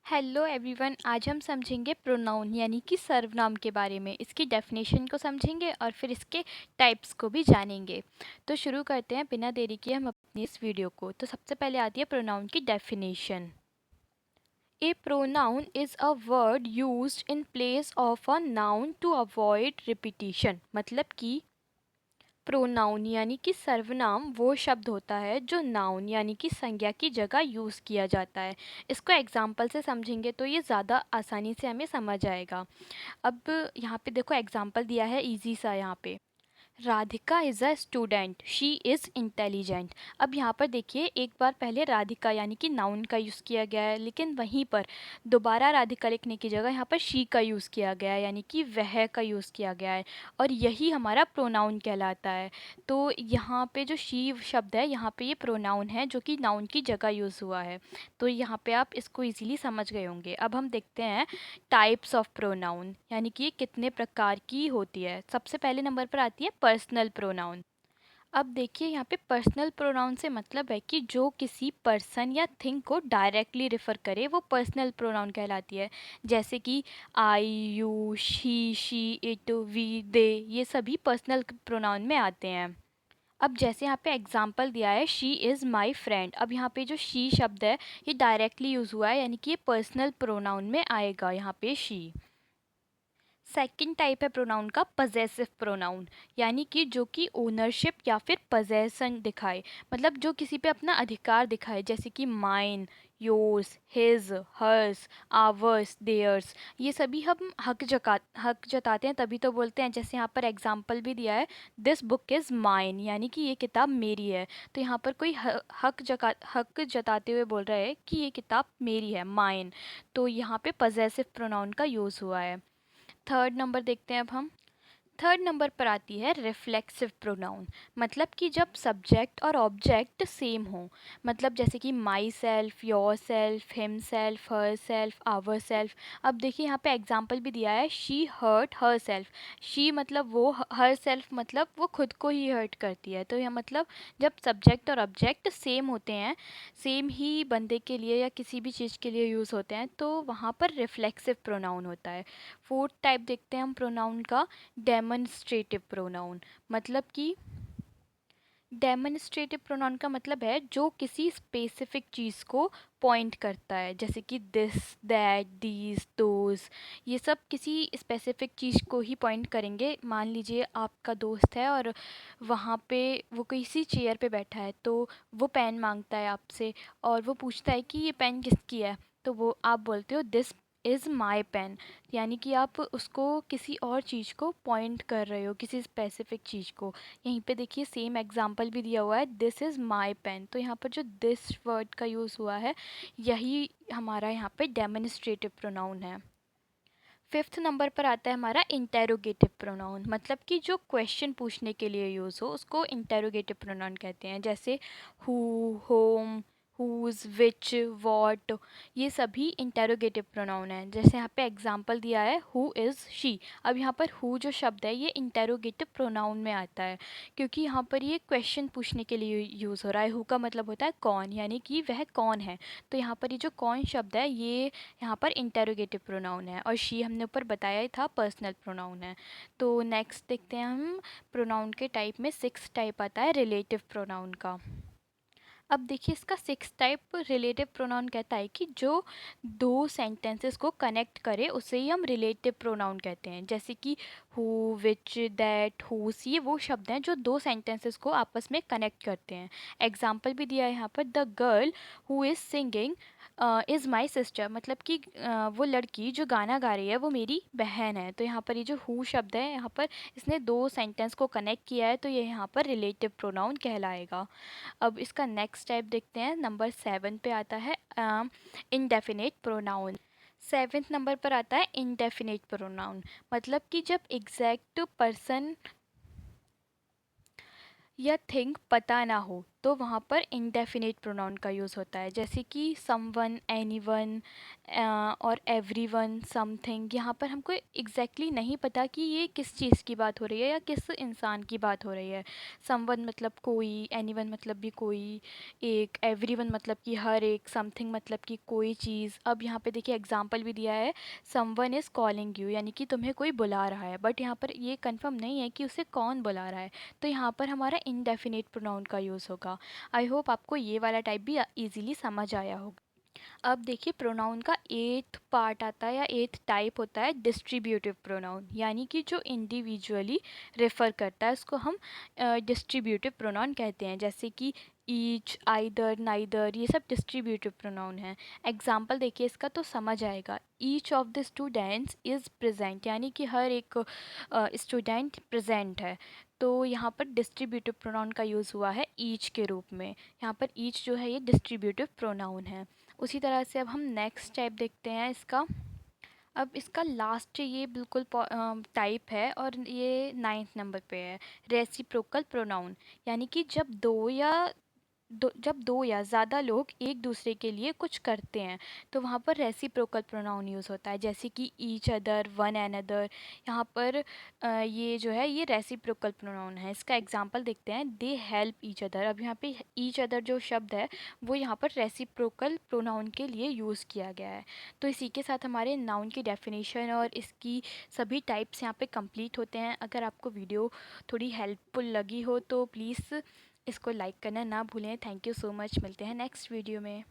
Hello everyone, आज हम समझेंगे प्रोनाउन यानी कि सर्वनाम के बारे में। इसकी डेफिनेशन को समझेंगे और फिर इसके टाइप्स को भी जानेंगे। तो शुरू करते हैं बिना देरी किए हम अपनी इस वीडियो को। तो सबसे पहले आती है प्रोनाउन की definition. A pronoun is a word used in place of a noun to avoid repetition. मतलब कि प्रोनाउन यानी कि सर्वनाम वो शब्द होता है जो नाउन यानी कि संज्ञा की जगह यूज़ किया जाता है। इसको एग्जाम्पल से समझेंगे तो ये ज़्यादा आसानी से हमें समझ आएगा। अब यहाँ पे देखो एग्जाम्पल दिया है इजी सा यहाँ पे। Radhika is a student, she is intelligent. अब यहाँ पर देखिए एक बार पहले राधिका यानी कि नाउन का यूज़ किया गया है, लेकिन वहीं पर दोबारा राधिका लिखने की जगह यहाँ पर शी का यूज़ किया गया है, यानी कि वह का यूज़ किया गया है। और यही हमारा प्रोनाउन कहलाता है। तो यहाँ पे जो शी शब्द है, यहाँ पे ये प्रोनाउन है जो कि नाउन की जगह यूज़ हुआ है। तो यहाँ पे आप इसको इजीली समझ गए होंगे। अब हम देखते हैं टाइप्स ऑफ प्रोनाउन, यानी कि ये कितने प्रकार की होती है। सबसे पहले नंबर पर आती है पर्सनल प्रोनाउन। अब देखिए यहाँ पे पर्सनल प्रोनाउन से मतलब है कि जो किसी पर्सन या थिंग को डायरेक्टली रेफर करे वो पर्सनल प्रोनाउन कहलाती है। जैसे कि आई, यू, शी, इट, वी, दे, ये सभी पर्सनल प्रोनाउन में आते हैं। अब जैसे यहाँ पे एग्जाम्पल दिया है शी इज़ माई फ्रेंड। अब यहाँ पे जो शी शब्द है ये डायरेक्टली यूज़ हुआ है, यानी कि ये पर्सनल प्रोनाउन में आएगा यहाँ पे शी। सेकंड टाइप है प्रोनाउन का पजेसिव प्रोनाउन, यानी कि जो कि ओनरशिप या फिर पजेशन दिखाए, मतलब जो किसी पे अपना अधिकार दिखाए, जैसे कि mine, yours, his, hers, ours, theirs. ये सभी हम हक जताते हैं तभी तो बोलते हैं। जैसे यहाँ पर एग्जाम्पल भी दिया है दिस बुक इज़ माइन, यानी कि ये किताब मेरी है। तो यहाँ पर कोई हक जताते हुए बोल रहा है कि ये किताब मेरी है, माइन। तो यहाँ पे पजेसिव प्रोनाउन का यूज़ हुआ है। थर्ड नंबर देखते हैं अब हम। थर्ड नंबर पर आती है रिफ्लेक्सिव प्रोनाउन। मतलब कि जब सब्जेक्ट और ऑब्जेक्ट सेम हो, मतलब जैसे कि myself, yourself, himself, herself, our self. अब देखिए यहाँ पे एग्जाम्पल भी दिया है she hurt herself. She मतलब वो, हर सेल्फ मतलब वो खुद को ही हर्ट करती है। तो यह मतलब जब सब्जेक्ट और ऑब्जेक्ट सेम होते हैं, सेम ही बंदे के लिए या किसी भी चीज़ के लिए यूज़ होते हैं, तो वहाँ पर रिफ्लेक्सिव प्रोनाउन होता है। फोर्थ टाइप देखते हैं हम प्रोनाउन का, डेमोन्स्ट्रेटिव प्रोनाउन। मतलब कि डेमोन्स्ट्रेटिव प्रोनाउन का मतलब है जो किसी स्पेसिफिक चीज़ को पॉइंट करता है, जैसे कि दिस, दैट, दीज, दोज। ये सब किसी स्पेसिफिक चीज़ को ही पॉइंट करेंगे। मान लीजिए आपका दोस्त है और वहाँ पे वो किसी चेयर पे बैठा है, तो वो पेन मांगता है आपसे और वो पूछता है कि ये पेन किसकी है। तो वो आप बोलते हो दिस इज़ माई पेन, यानी कि आप उसको किसी और चीज़ को पॉइंट कर रहे हो, किसी स्पेसिफिक चीज़ को। यहीं पे देखिए सेम एग्जांपल भी दिया हुआ है दिस इज़ माई पेन। तो यहाँ पर जो दिस वर्ड का यूज़ हुआ है यही हमारा यहाँ पे डेमोन्स्ट्रेटिव प्रोनाउन है। फिफ्थ नंबर पर आता है हमारा इंटेरोगेटिव प्रोनाउन। मतलब कि जो क्वेश्चन पूछने के लिए यूज़ हो उसको इंटेरोगेटिव प्रोनाउन कहते हैं। जैसे who, whom, whose, which, what, ये सभी इंटेरोगेटिव प्रोनाउन हैं। जैसे यहाँ पे एग्जांपल दिया है हु इज़ शी। अब यहाँ पर हु जो शब्द है ये इंटेरोगेटिव प्रोनाउन में आता है, क्योंकि यहाँ पर ये क्वेश्चन पूछने के लिए यूज़ हो रहा है। हु का मतलब होता है कौन, यानी कि वह कौन है। तो यहाँ पर ये जो कौन शब्द है ये यहाँ पर इंटेरोगेटिव प्रोनाउन है, और शी हमने ऊपर बताया ही था पर्सनल प्रोनाउन है। तो नेक्स्ट देखते हैं हम प्रोनाउन के टाइप में। सिक्स टाइप आता है रिलेटिव प्रोनाउन का। अब देखिए इसका सिक्स टाइप रिलेटिव प्रोनाउन कहता है कि जो दो सेंटेंसेस को कनेक्ट करे उसे ही हम रिलेटिव प्रोनाउन कहते हैं। जैसे कि हु, विच, दैट, हुज, ये वो शब्द हैं जो दो सेंटेंसेस को आपस में कनेक्ट करते हैं। एग्जाम्पल भी दिया है यहाँ पर the girl who is singing is my sister. मतलब कि वो लड़की जो गाना गा रही है वो मेरी बहन है। तो यहाँ पर ये जो हु शब्द है यहाँ पर इसने दो सेंटेंस को कनेक्ट किया है, तो ये यहाँ पर रिलेटिव प्रोनाउन कहलाएगा। अब इसका नेक्स्ट टाइप देखते हैं। नंबर 7 पे आता है इनडेफिनेट प्रोनाउन। सेवेंथ नंबर पर आता है इनडेफिनेट प्रोनाउन। मतलब कि जब एग्जैक्ट पर्सन या थिंग पता ना हो तो वहाँ पर इंडेफिनिट प्रोनाउन का यूज़ होता है, जैसे कि समवन, एनीवन और एवरीवन, समथिंग। यहाँ पर हमको एग्जैक्टली नहीं पता कि ये किस चीज़ की बात हो रही है या किस इंसान की बात हो रही है। समवन मतलब कोई, एनीवन मतलब भी कोई एक, एवरीवन मतलब कि हर एक, समथिंग मतलब कि कोई चीज़। अब यहाँ पे देखिए एग्जांपल भी दिया है, समवन इज़ कॉलिंग यू, यानी कि तुम्हें कोई बुला रहा है, बट यहाँ पर ये कंफर्म नहीं है कि उसे कौन बुला रहा है, तो यहाँ पर हमारा इंडेफिनिट प्रोनाउन का यूज़ होगा। आई होप आपको ये वाला टाइप भी ईजिली समझ आया होगा। अब देखिए प्रोनाउन का एथ पार्ट आता है या एथ टाइप होता है डिस्ट्रीब्यूटिव प्रोनाउन, यानी कि जो इंडिविजुअली रेफ़र करता है उसको हम डिस्ट्रीब्यूटिव प्रोनाउन कहते हैं, जैसे कि ईच, आइदर, नाइदर, ये सब डिस्ट्रीब्यूटिव प्रोनाउन हैं। एग्जाम्पल देखिए इसका तो समझ आएगा। Each of the students is present, यानी कि हर एक स्टूडेंट प्रेजेंट है, तो यहाँ पर डिस्ट्रीब्यूटिव प्रोनाउन का यूज़ हुआ है ईच के रूप में। यहाँ पर ईच जो है ये डिस्ट्रीब्यूटिव प्रोनाउन है। उसी तरह से अब हम नेक्स्ट टाइप देखते हैं इसका। अब इसका लास्ट ये बिल्कुल टाइप है और ये 9th नंबर पे है, रेसिप्रोकल प्रोनाउन, यानी कि जब दो या ज़्यादा लोग एक दूसरे के लिए कुछ करते हैं तो वहाँ पर रेसिप्रोकल प्रोनाउन यूज़ होता है, जैसे कि ईच अदर, वन अनदर। यहाँ पर ये जो है ये रेसिप्रोकल प्रोनाउन है। इसका एग्जांपल देखते हैं, दे हेल्प ईच अदर। अब यहाँ पे ईच अदर जो शब्द है वो यहाँ पर रेसिप्रोकल प्रोनाउन के लिए यूज़ किया गया है। तो इसी के साथ हमारे नाउन की डेफिनेशन और इसकी सभी टाइप्स यहाँ पे कंप्लीट होते हैं। अगर आपको वीडियो थोड़ी हेल्पफुल लगी हो तो प्लीज़ इसको लाइक करना ना भूलें। थैंक यू सो मच, मिलते हैं नेक्स्ट वीडियो में।